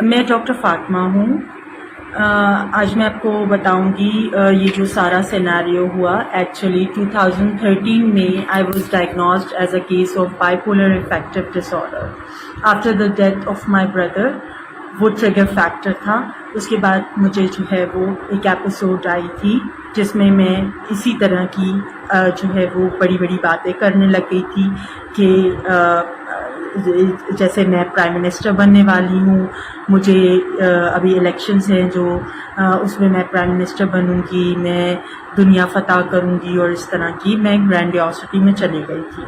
میں ڈاکٹر فاطمہ ہوں. آج میں آپ کو بتاؤں گی یہ جو سارا سیناریو ہوا. ایکچولی 2013 میں I was diagnosed as a case of bipolar affective disorder after the death of my brother. وہ ٹریگر فیکٹر تھا. اس کے بعد مجھے جو ہے وہ ایک ایپیسوڈ آئی تھی جس میں اسی طرح کی جو ہے وہ بڑی بڑی باتیں کرنے لگ گئی تھی کہ جیسے میں پرائم منسٹر بننے والی ہوں, مجھے ابھی الیکشنز ہیں جو اس میں پرائم منسٹر بنوں گی, میں دنیا فتح کروں گی, اور اس طرح کی میں گرینڈیوسٹی میں چلی گئی تھی.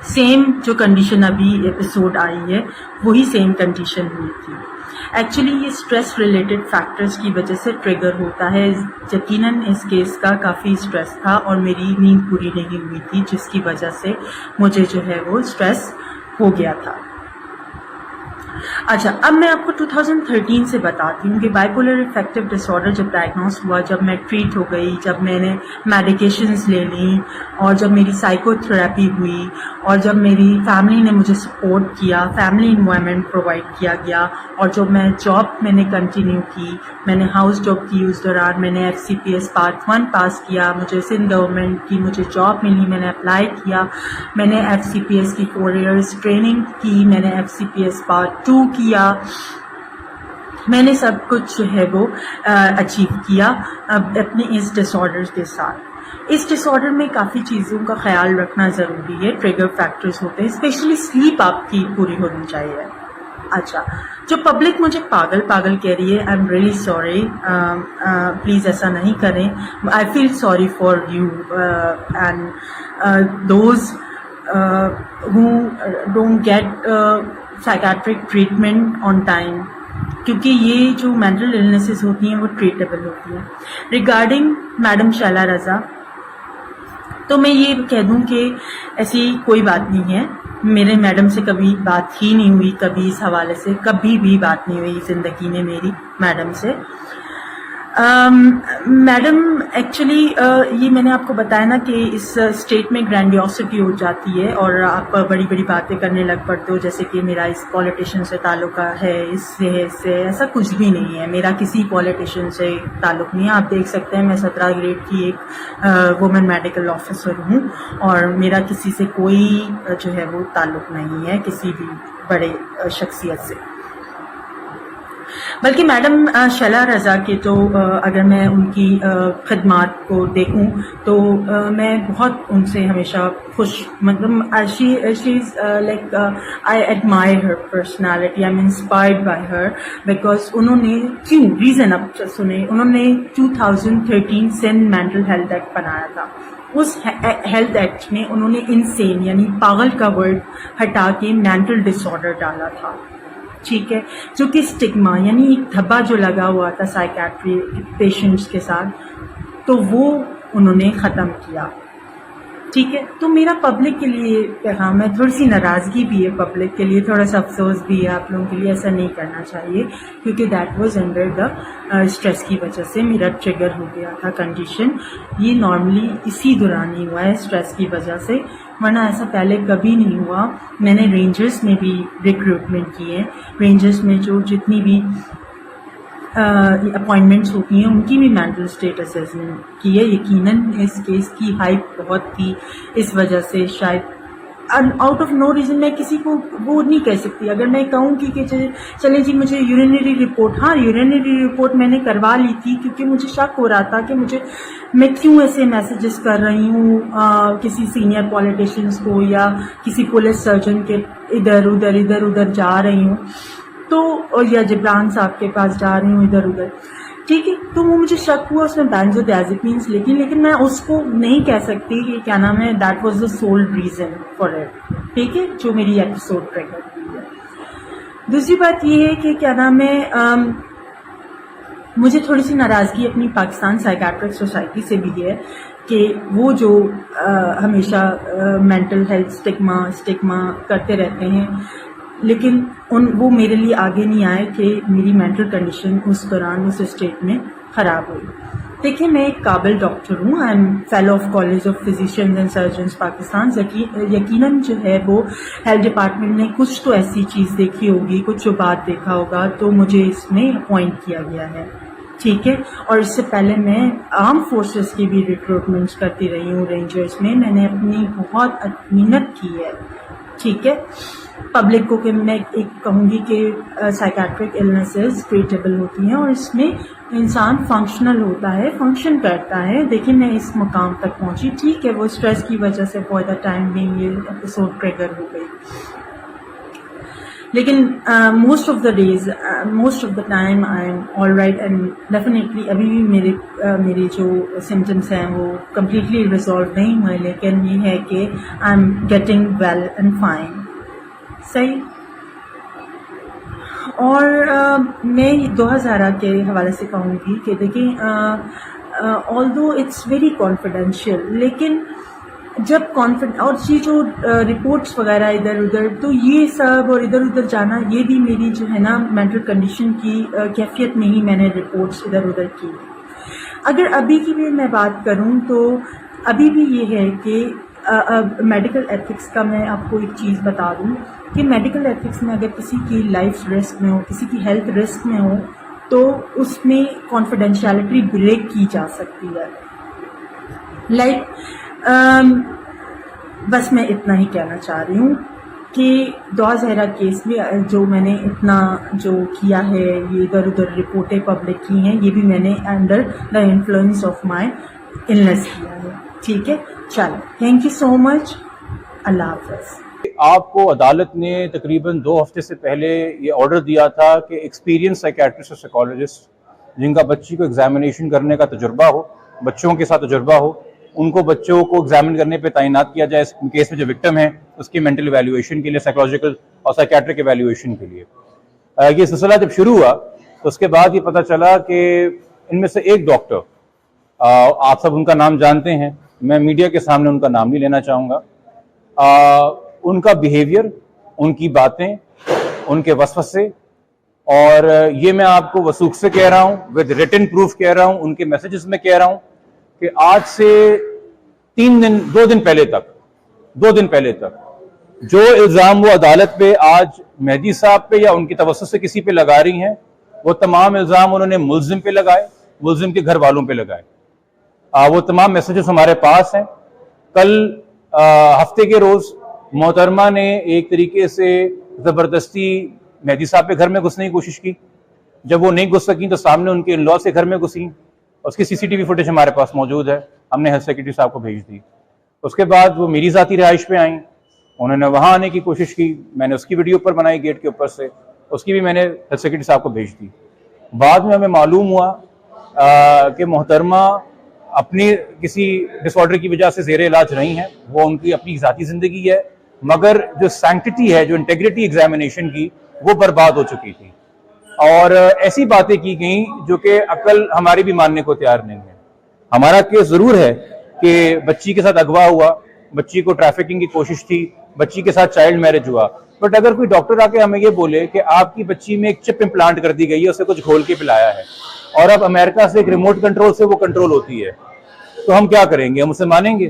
سیم جو کنڈیشن ابھی ایپیسوڈ آئی ہے وہی سیم کنڈیشن ہوئی تھی. ایکچولی یہ اسٹریس ریلیٹڈ فیکٹرز کی وجہ سے ٹریگر ہوتا ہے. یقیناً اس کیس کا کافی اسٹریس تھا اور میری نیند پوری نہیں ہوئی تھی, جس کی وجہ سے مجھے جو ہے وہ اسٹریس ہو گیا تھا. اچھا, اب میں آپ کو 2013 سے بتاتی ہوں کہ bipolar affective disorder جب ڈائگنوز ہوا, جب میں ٹریٹ ہو گئی, جب میں نے میڈیکیشنز لے لیں, اور جب میری سائیکو تھراپی ہوئی, اور جب میری فیملی نے مجھے سپورٹ کیا, فیملی انوائرمنٹ پرووائڈ کیا گیا, اور جب میں جاب میں نے کنٹینیو کی, میں نے ہاؤس جاب کی, اس دوران میں نے FCPS پارٹ 1 پاس کیا, مجھے سندھ گورنمنٹ کی مجھے جاب ملی, میں نے اپلائی کیا, میں نے FCPS کی 4 ایئرس ٹریننگ کی, میں نے FCPS پارٹ 2 کیا, میں نے سب کچھ جو ہے وہ اچیو کیا اپنے اس ڈس آرڈر کے ساتھ. اس ڈس آرڈر میں کافی چیزوں کا خیال رکھنا ضروری ہے. ٹریگر فیکٹرز ہوتے ہیں, اسپیشلی سلیپ آپ کی پوری ہونی چاہیے. اچھا, جو پبلک مجھے پاگل کہہ رہی ہے, I am really sorry, please ایسا نہیں کریں. I feel sorry for you and those who don't get psychiatric treatment on time, کیونکہ یہ جو مینٹل النیسز ہوتی ہیں وہ ٹریٹیبل ہوتی ہیں. ریگارڈنگ میڈم شیلا رضا, تو میں یہ کہہ دوں کہ ایسی کوئی بات نہیں ہے. میرے میڈم سے کبھی بات ہی نہیں ہوئی, کبھی اس حوالے سے کبھی بھی بات نہیں ہوئی زندگی میں میری میڈم سے. میڈم ایکچولی یہ میں نے آپ کو بتایا نا کہ اس اسٹیٹ میں گرینڈیوسٹی ہو جاتی ہے اور آپ بڑی بڑی باتیں کرنے لگ پڑتے ہو, جیسے کہ میرا اس پولیٹیشین سے تعلق ہے, اس سے ایسا کچھ بھی نہیں ہے. میرا کسی پولیٹیشین سے تعلق نہیں ہے. آپ دیکھ سکتے ہیں میں 17 گریڈ کی ایک وومن میڈیکل آفیسر ہوں, اور میرا کسی سے کوئی جو ہے وہ تعلق نہیں ہے, کسی بھی بڑے شخصیت سے. بلکہ میڈم شیلا رضا کے تو اگر میں ان کی خدمات کو دیکھوں تو میں بہت ان سے ہمیشہ خوش, مطلب she is like I admire her personality, I am inspired by her, because انہوں نے ریزن اب سنیں, انہوں نے 2013 سندھ مینٹل ہیلتھ ایکٹ بنایا تھا. اس ہیلتھ ایکٹ میں انہوں نے انسین یعنی پاگل کا ورڈ ہٹا کے مینٹل ڈس آرڈر ڈالا تھا. ٹھیک ہے, جو کہ اسٹگما یعنی ایک دھبا جو لگا ہوا تھا سائیکیٹری پیشنٹس کے ساتھ, تو وہ انہوں نے ختم کیا. ٹھیک ہے, تو میرا پبلک کے لیے پیغام ہے, تھوڑی سی ناراضگی بھی ہے پبلک کے لیے, تھوڑا سا افسوس بھی ہے آپ لوگوں کے لیے. ایسا نہیں کرنا چاہیے کیونکہ that was under the stress کی وجہ سے میرا ٹریگر ہو گیا تھا کنڈیشن. یہ نارملی اسی دوران ہی ہوا ہے اسٹریس کی وجہ سے, ورنہ ایسا پہلے کبھی نہیں ہوا. میں نے رینجرز میں بھی ریکروٹمنٹ کی ہے. رینجرز میں جو جتنی بھی اپوائنٹمنٹس ہوتی ہیں ان کی بھی مینٹل اسٹیٹ اسیسمنٹ کی ہے. یقیناً اس کیس کی ہائپ بہت تھی, اس وجہ سے شاید آؤٹ آف نو ریزن میں کسی کو وہ نہیں کہہ سکتی. اگر میں کہوں کہ چلیں جی مجھے یورینری رپورٹ, ہاں یورینری رپورٹ میں نے کروا لی تھی کیونکہ مجھے شک ہو رہا تھا کہ میں کیوں ایسے میسیجز کر رہی ہوں کسی سینئر پولیٹیشینس کو یا کسی پولیس سرجن کے ادھر جا رہی ہوں, تو یا جبران صاحب کے پاس جا رہی ہوں ادھر. ٹھیک ہے, تو وہ مجھے شک ہوا اس میں بینزوڈیازپینس, لیکن میں اس کو نہیں کہہ سکتی کہ کیا نام ہے that was the civil reason for it. ٹھیک ہے, جو میری ایپیسوڈ ٹریگر ہوئی ہے. دوسری بات یہ ہے کہ کیا نام ہے, مجھے تھوڑی سی ناراضگی اپنی پاکستان سائیکیٹرک سوسائٹی سے بھی ہے کہ وہ جو ہمیشہ مینٹل ہیلتھ اسٹگما کرتے رہتے ہیں, لیکن وہ میرے لیے آگے نہیں آئے کہ میری مینٹل کنڈیشن اس دوران اس اسٹیٹ میں خراب ہوئی. دیکھیں میں ایک قابل ڈاکٹر ہوں، I am fellow of college of فزیشینز and surgeons Pakistan. یقیناً جو ہے وہ ہیلتھ ڈپارٹمنٹ نے کچھ تو ایسی چیز دیکھی ہوگی، کچھ جو بات دیکھا ہوگا، تو مجھے اس میں اپوائنٹ کیا گیا ہے. ٹھیک ہے. اور اس سے پہلے میں آرم فورسز کی بھی ریکروٹمنٹس کرتی رہی ہوں رینجرز میں. میں نے اپنی بہت محنت کی ہے. ٹھیک ہے. پبلک کو کہ میں ایک کہوں گی کہ سائیکیٹرک النیسز ٹریٹیبل ہوتی ہیں اور اس میں انسان فنکشنل ہوتا ہے، فنکشن کرتا ہے. دیکھیں میں اس مقام تک پہنچی. ٹھیک ہے وہ اسٹریس کی وجہ سے فار دا ٹائم بینگ یہ ایپیسوڈ ٹریگر ہو گئی، لیکن most of the time I am all right and definitely ابھی بھی میرے جو سمٹمس ہیں وہ کمپلیٹلی ریزالو نہیں ہوئے، لیکن یہ ہے کہ I am getting well and fine. صحیح. اور میں 2000 کے حوالے سے کہوں گی کہ دیکھیں آلدو اٹس ویری کانفیڈینشیل، لیکن جب اور یہ جو رپورٹس وغیرہ ادھر ادھر، تو یہ سب اور ادھر ادھر جانا یہ بھی میری جو ہے نا مینٹل کنڈیشن کی کیفیت میں ہی میں نے رپورٹس ادھر ادھر کی. اگر ابھی کی بھی میں بات کروں تو ابھی بھی یہ ہے کہ میڈیکل ایتھکس کا میں آپ کو ایک چیز بتا دوں کہ میڈیکل ایتھکس میں اگر کسی کی لائف رسک میں ہو، کسی کی ہیلتھ رسک میں ہو، تو اس میں کانفیڈینشیلٹی بریک کی جا سکتی ہے. بس میں اتنا ہی کہنا چاہ رہی ہوں کہ 2000 کیس میں جو میں نے اتنا جو کیا ہے، یہ ادھر ادھر رپورٹیں پبلک کی ہیں، یہ بھی میں نے under the influence of my illness کیا ہے. ٹھیک ہے. چلو تھینک یو سو مچ. اللہ حافظ. آپ کو عدالت نے تقریباً 2 ہفتے سے پہلے یہ آرڈر دیا تھا کہ ایکسپیرینس سائیکیٹرسٹ اور سائیکالوجسٹ جن کا بچی کو ایگزامینیشن کرنے کا تجربہ ہو، بچوں کے ساتھ تجربہ ہو، ان کو بچوں کو ایگزامن کرنے پہ تعینات کیا جائے. اس کیس میں جو وکٹم ہے اس کی مینٹل ایویلیویشن کے لیے، سائیکولوجیکل اور سائیکیٹرک ایویلیویشن کے لیے. یہ سلسلہ جب شروع ہوا تو اس کے بعد یہ پتہ چلا کہ ان میں سے ایک ڈاکٹر، آپ سب ان کا نام جانتے ہیں، میں میڈیا کے سامنے ان کا نام نہیں لینا چاہوں گا، ان کا بیہیویئر، ان کی باتیں، ان کے وسوسے، اور یہ میں آپ کو وثوق سے کہہ رہا ہوں، ود ریٹن پروف کہہ رہا ہوں، ان کے میسیجز میں کہہ رہا ہوں کہ آج سے 2 دن پہلے تک جو الزام وہ عدالت پہ آج مہدی صاحب پہ یا ان کی توسط سے کسی پہ لگا رہی ہیں، وہ تمام الزام انہوں نے ملزم پہ لگائے، ملزم کے گھر والوں پہ لگائے. وہ تمام میسیجز ہمارے پاس ہیں. کل ہفتے کے روز محترمہ نے ایک طریقے سے زبردستی مہدی صاحب کے گھر میں گھسنے کی کوشش کی. جب وہ نہیں گھس سکیں تو سامنے ان کے ان-لاء سے گھر میں گھسیں. اس کی CCTV فوٹیج ہمارے پاس موجود ہے، ہم نے ہیلتھ سیکرٹری صاحب کو بھیج دی. اس کے بعد وہ میری ذاتی رہائش پہ آئیں، انہوں نے وہاں آنے کی کوشش کی، میں نے اس کی ویڈیو پر بنائی گیٹ کے اوپر سے، اس کی بھی میں نے ہیلتھ سیکرٹری صاحب کو بھیج دی. بعد میں ہمیں معلوم ہوا کہ محترمہ اپنی کسی ڈس آرڈر کی وجہ سے زیر علاج نہیں ہے، وہ ان کی اپنی ذاتی زندگی ہے، مگر جو سینکٹیٹی ہے، جو انٹیگریٹی ایگزامینیشن کی، وہ برباد ہو چکی تھی. اور ایسی باتیں کی گئیں جو کہ عقل ہماری بھی ماننے کو تیار نہیں ہے. ہمارا کیس ضرور ہے کہ بچی کے ساتھ اغوا ہوا، بچی کو ٹریفکنگ کی کوشش تھی، بچی کے ساتھ چائلڈ میرج ہوا، بٹ اگر کوئی ڈاکٹر آ کے ہمیں یہ بولے کہ آپ کی بچی میں ایک چپ امپلانٹ کر دی گئی ہے، اسے کچھ گھول کے پلایا ہے، اور اب امریکہ سے ایک ریموٹ کنٹرول سے وہ کنٹرول ہوتی ہے، تو ہم کیا کریں گے؟ ہم اسے مانیں گے؟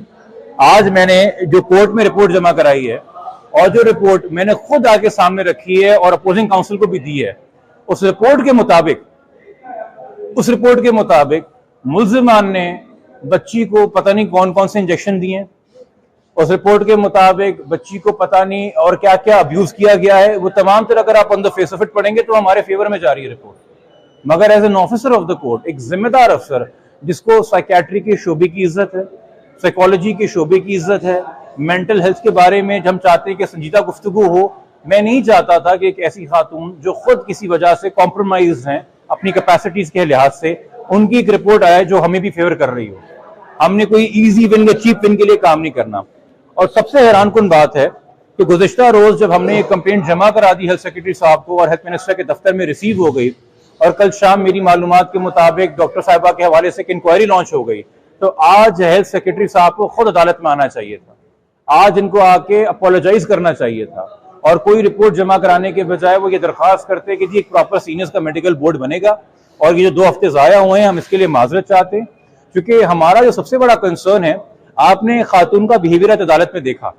آج میں نے جو کورٹ میں رپورٹ جمع کرائی ہے، اور جو رپورٹ میں نے خود آ کے سامنے رکھی ہے اور اپوزنگ کاؤنسل کو بھی دی ہے، اس رپورٹ کے مطابق ملزمان نے بچی کو پتہ نہیں کون کون سے انجیکشن دیے ہیں، اس رپورٹ کے مطابق بچی کو پتہ نہیں اور کیا کیا ابیوز کیا گیا ہے. وہ تمام طرح اگر آپ آن دا فیس آف اٹ پڑھیں گے تو ہمارے فیور میں جا رہی ہے رپورٹ. مگر as an officer of the court, ایک ذمہ دار افسر جس کو سائیکیٹری کے شعبے کی عزت ہے، سائیکالوجی کے شعبے کی عزت ہے، مینٹل ہیلتھ کے بارے میں ہم چاہتے ہیں کہ سنجیدہ گفتگو ہو. میں نہیں چاہتا تھا کہ ایک ایسی خاتون جو خود کسی وجہ سے کمپرومائز ہیں اپنی کیپیسٹیز کے لحاظ سے، ان کی ایک رپورٹ آئے جو ہمیں بھی فیور کر رہی ہو. ہم نے کوئی ایزی ون یا چیپ ون کے لیے کام نہیں کرنا. اور سب سے حیران کن بات ہے کہ گزشتہ روز جب ہم نے ایک کمپلینٹ جمع کرا دی ہیلتھ سیکرٹری صاحب کو اور ہیلتھ منسٹر کے دفتر میں ریسیو ہو گئی، اور کل شام میری معلومات کے مطابق ڈاکٹر صاحبہ کے حوالے سے ایک انکوائری لانچ ہو گئی، تو آج ہیلتھ سیکرٹری صاحب کو خود عدالت میں آنا چاہیے تھا. آج ان کو آ کے اپولوجائز کرنا چاہیے تھا، اور کوئی رپورٹ جمع کرانے کے بجائے وہ یہ درخواست کرتے کہ جی ایک پراپر سینئرز کا میڈیکل بورڈ بنے گا، اور یہ جو 2 ہفتے ضائع ہوئے ہیں ہم اس کے لیے معذرت چاہتے ہیں. چونکہ ہمارا جو سب سے بڑا کنسرن ہے، آپ نے خاتون کا بیہیویئر عدالت میں دیکھا،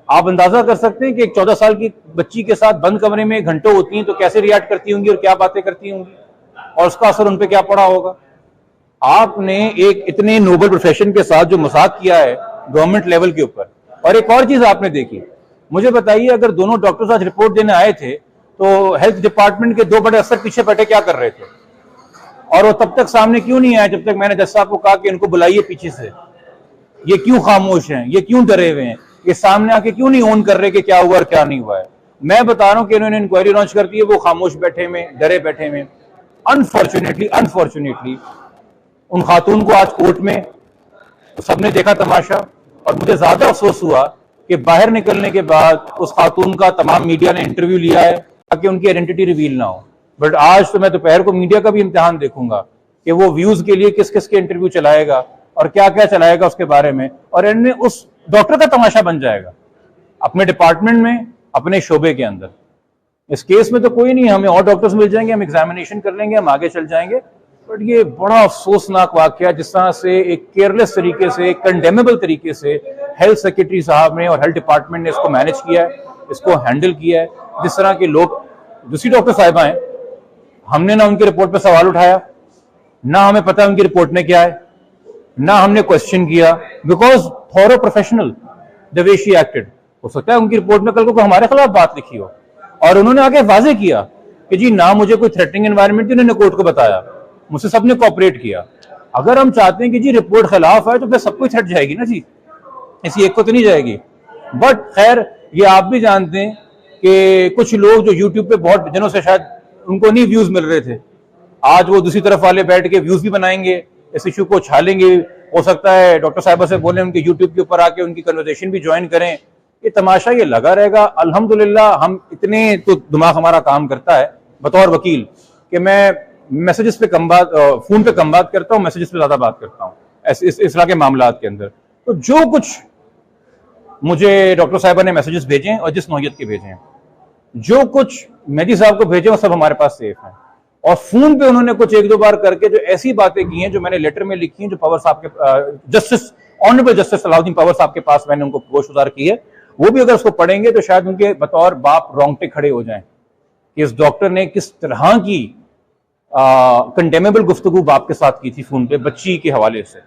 آپ اندازہ کر سکتے ہیں کہ ایک 14 سال کی بچی کے ساتھ بند کمرے میں گھنٹوں ہوتی ہیں تو کیسے ریئیکٹ کرتی ہوں گی اور کیا باتیں کرتی ہوں گی، اور اس کا اثر ان پہ کیا پڑا ہوگا۔ آپ نے ایک اتنے نوبل پروفیشن کے ساتھ جو مذاق کیا ہے گورنمنٹ لیول کے اوپر، اور ایک اور چیز آپ نے دیکھی، مجھے بتائیے اگر دونوں ڈاکٹرز آج رپورٹ دینے آئے تھے تو ہیلتھ ڈپارٹمنٹ کے 2 بڑے افسر پیچھے بیٹھے کیا کر رہے تھے، اور وہ تب تک سامنے کیوں نہیں آئے جب تک میں نے جج صاحب کو کہا کہ ان کو بلائیے پیچھے سے، یہ کیوں خاموش ہیں، یہ کیوں ڈرے ہوئے ہیں، یہ سامنے آ کے کیوں نہیں اون کر رہے کہ کیا ہوا اور کیا نہیں ہوا ہے۔ میں بتا رہا ہوں کہ انہوں نے انکوائری لانچ کر دی ہے، وہ خاموش بیٹھے ہوئے، ڈرے بیٹھے ہوئے۔ انفارچونیٹلی ان خاتون کو آج کورٹ میں سب نے دیکھا تماشا، اور مجھے زیادہ افسوس ہوا کہ باہر نکلنے کے بعد اس خاتون کا تمام میڈیا نے انٹرویو لیا ہے تاکہ ان کی آئیڈینٹی ریویل نہ ہو۔ بٹ آج تو میں دوپہر کو میڈیا کا بھی امتحان دیکھوں گا کہ وہ ویوز کے لیے کس کس کے انٹرویو چلائے گا اور کیا کیا چلائے گا اس کے بارے میں، اور ان میں اس ڈاکٹر کا تماشا بن جائے گا اپنے ڈپارٹمنٹ میں، اپنے شعبے کے اندر۔ اس کیس میں تو کوئی نہیں، ہمیں اور ڈاکٹرز مل جائیں گے، ہم ایگزامینیشن کر لیں گے، ہم آگے چل جائیں گے۔ بٹ یہ بڑا افسوسناک واقعہ جس طرح سے ایک کیئرلیس طریقے سے، ایک کنڈیمیبل طریقے سے ہیلتھ سیکرٹری صاحب نے اور ہیلتھ ڈپارٹمنٹ نے اس کو مینج کیا ہے، اس کو ہینڈل کیا ہے۔ جس طرح کے لوگ دوسری ڈاکٹر صاحبہ ہیں، ہم نے نہ ان کی رپورٹ پہ سوال اٹھایا، نہ ہمیں پتہ ان کی رپورٹ میں کیا ہے، نہ ہم نے کوشچن کیا، because thorough professional the way she acted۔ ہو سکتا ہے ان کی رپورٹ میں کل کو ہمارے خلاف بات لکھی ہو، اور انہوں نے آگے واضح کیا کہ جی نہ مجھے کوئی تھریٹنگ انوائرمنٹ انہوں نے کورٹ کو بتایا، مجھ سے سب نے کوآپریٹ کیا۔ اگر ہم چاہتے ہیں کہ جی رپورٹ خلاف ہے تو پھر سب کو تھرٹ جائے گی نا جی، اسی ایک کو تو نہیں جائے گی۔ بٹ خیر یہ آپ بھی جانتے ہیں کہ کچھ لوگ جو یوٹیوب پہ بہت دنوں سے شاید ان کو نہیں ویوز مل رہے تھے، آج وہ دوسری طرف والے بیٹھ کے ویوز بھی بنائیں گے، اس ایشو کو چھالیں گے۔ ہو سکتا ہے ڈاکٹر صاحبہ سے بولیں ان کے یوٹیوب کے اوپر آ کے ان کی کنورسیشن بھی جوائن کریں۔ یہ تماشا یہ لگا رہے گا۔ الحمدللہ ہم اتنے تو دماغ ہمارا کام کرتا ہے بطور وکیل کہ میں میسیجز پہ کم بات، فون پہ کم بات کرتا ہوں، میسیجز پہ زیادہ بات کرتا ہوں اس طرح کے معاملات کے اندر۔ تو جو کچھ مجھے ڈاکٹر صاحبہ نے میسیجز بھیجے ہیں اور جس نوعیت کے بھیجے ہیں، جو کچھ مہدی صاحب کو بھیجے وہ سب ہمارے پاس سیف ہیں، اور فون پہ انہوں نے کچھ 1-2 بار کر کے جو ایسی باتیں کی ہیں جو میں نے لیٹر میں لکھی ہیں، جو پاور صاحب کے جسٹس آنریبل جسٹس صلاح الدین پاور صاحب کے پاس میں نے ان کو گوش گزار کی ہے، وہ بھی اگر اس کو پڑھیں گے تو شاید ان کے بطور باپ رونگٹے کھڑے ہو جائیں کہ اس ڈاکٹر نے کس طرح کی کنڈیمیبل گفتگو باپ کے ساتھ کی تھی فون پہ، بچی کے حوالے سے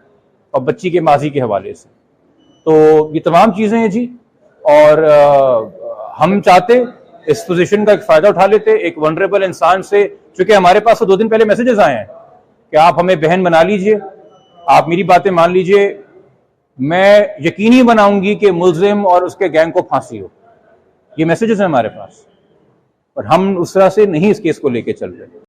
اور بچی کے ماضی کے حوالے سے۔ تو یہ تمام چیزیں ہیں جی، اور ہم چاہتے اس پوزیشن کا ایک فائدہ اٹھا لیتے ایک ونڈریبل انسان سے، چونکہ ہمارے پاس تو 2 دن پہلے میسیجز آئے ہیں کہ آپ ہمیں بہن بنا لیجئے، آپ میری باتیں مان لیجئے، میں یقینی بناؤں گی کہ ملزم اور اس کے گینگ کو پھانسی ہو۔ یہ میسیجز ہیں ہمارے پاس، اور ہم اس طرح سے نہیں اس کیس کو لے کے چل رہے۔